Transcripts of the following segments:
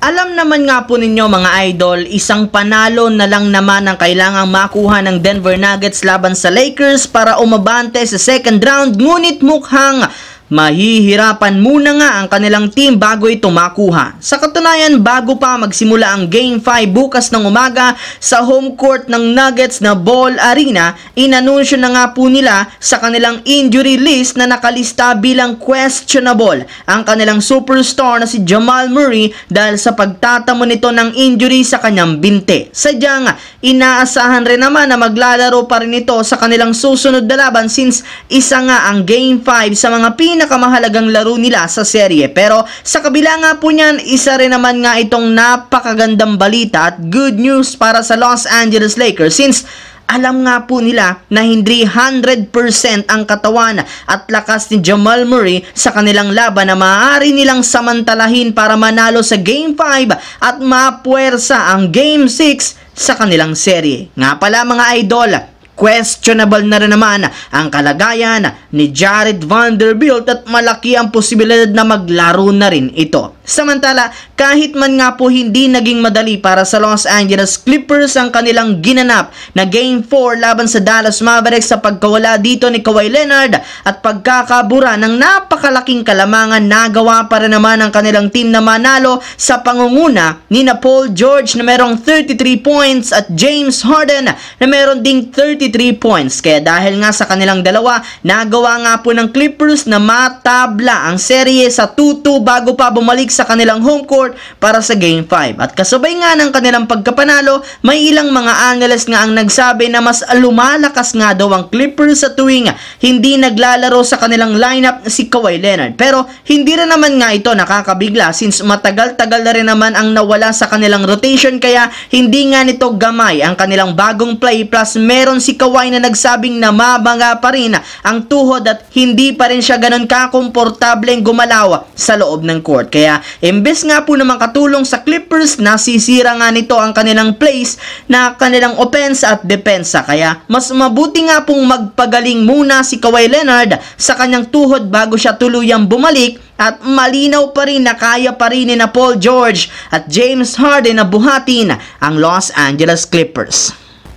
Alam naman nga po ninyo mga idol, isang panalo na lang naman ang kailangang makuha ng Denver Nuggets laban sa Lakers para umabante sa second round, ngunit mukhang mahihirapan muna nga ang kanilang team bago ito makuha. Sa katunayan, bago pa magsimula ang Game 5 bukas ng umaga sa home court ng Nuggets na Ball Arena, inanunsyo na nga po nila sa kanilang injury list na nakalista bilang questionable ang kanilang superstar na si Jamal Murray dahil sa pagtatamo nito ng injury sa kanyang binte. Sadyang inaasahan rin naman na maglalaro pa rin ito sa kanilang susunod na laban since isa nga ang Game 5 sa mga pinakamahalagang laro nila sa serye. Pero sa kabila nga po niyan, isa rin naman nga itong napakagandang balita at good news para sa Los Angeles Lakers since alam nga po nila na hindi 100% ang katawan at lakas ni Jamal Murray sa kanilang laban na maaari nilang samantalahin para manalo sa Game 5 at mapuwersa ang Game 6 sa kanilang serye. Nga pala mga idol, questionable na rin naman ang kalagayan ni Jared Vanderbilt at malaki ang posibilidad na maglaro na rin ito. Samantala, kahit man nga po hindi naging madali para sa Los Angeles Clippers ang kanilang ginanap na Game 4 laban sa Dallas Mavericks sa pagkawala dito ni Kawhi Leonard at pagkakabura ng napakalaking kalamangan, nagawa pa rin naman ang kanilang team na manalo sa pangunguna ni Paul George na merong 33 points at James Harden na meron ding 33 points. Kaya dahil nga sa kanilang dalawa, nagawa nga po ng Clippers na matabla ang serye sa 2-2 bago pa bumalik sa kanilang home court para sa Game 5. At kasabay nga ng kanilang pagkapanalo, may ilang mga analyst nga ang nagsabi na mas lumalakas nga daw ang Clippers sa tuwing hindi naglalaro sa kanilang lineup si Kawhi Leonard. Pero hindi rin naman nga ito nakakabigla since matagal-tagal na rin naman ang nawala sa kanilang rotation, kaya hindi nga nito gamay ang kanilang bagong play. Plus meron si Kawhi na nagsabing na mabanga pa rin ang tuhod at hindi pa rin siya ganun kakomportableng gumalaw sa loob ng court. Kaya imbes nga po na makatulong sa Clippers, nasisira nga nito ang kanilang plays na kanilang offense at depensa. Kaya mas mabuti nga pong magpagaling muna si Kawhi Leonard sa kanyang tuhod bago siya tuluyang bumalik, at malinaw pa rin na kaya pa rin ni Paul George at James Harden na buhatin ang Los Angeles Clippers.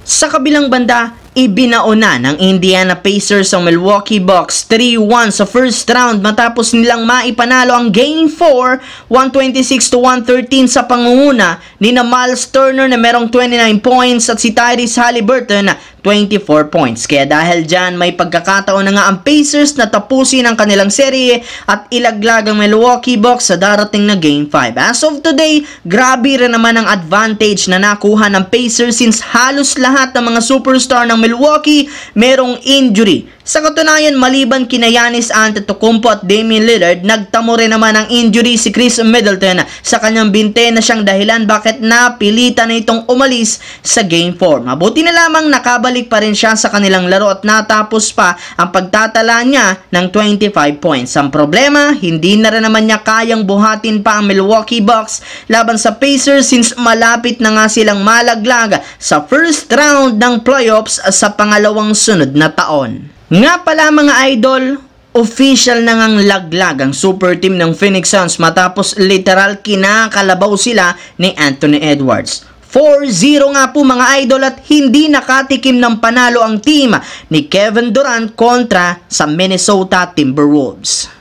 Sa kabilang banda, ibinauna ng Indiana Pacers ang Milwaukee Bucks 3-1 sa first round matapos nilang maipanalo ang Game 4 126-113 sa pangunguna ni Miles Turner na merong 29 points at si Tyrese Haliburton 24 points. Kaya dahil dyan, may pagkakataon na nga ang Pacers na tapusin ang kanilang serye at ilaglag ang Milwaukee Bucks sa darating na Game 5. As of today, grabe rin naman ang advantage na nakuha ng Pacers since halos lahat ng mga superstar ng Milwaukee merong injury. Sa katunayan, maliban kina Giannis Antetokounmpo at Damian Lillard, nagtamo rin naman ng injury si Chris Middleton sa kanyang binte na siyang dahilan bakit napilitan na itong umalis sa Game 4. Mabuti na lamang nakabalik pa rin siya sa kanilang laro at natapos pa ang pagtatala niya ng 25 points. Ang problema, hindi na rin naman niya kayang buhatin pa ang Milwaukee Bucks laban sa Pacers since malapit na nga silang malaglag sa first round ng playoffs sa pangalawang sunod na taon. Nga pala mga idol, official na ngang laglag ang super team ng Phoenix Suns matapos literal kinakalabaw sila ni Anthony Edwards. 4-0 nga po mga idol at hindi nakatikim ng panalo ang team ni Kevin Durant kontra sa Minnesota Timberwolves.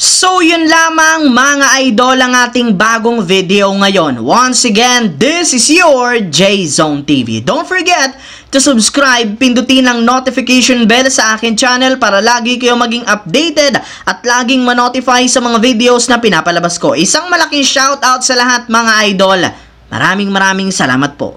So yun lamang mga idol ang ating bagong video ngayon. Once again, this is your J-Zone TV. Don't forget to subscribe, pindutin ang notification bell sa akin channel para lagi kayo maging updated at laging ma-notify sa mga videos na pinapalabas ko. Isang malaking shoutout sa lahat mga idol. Maraming salamat po.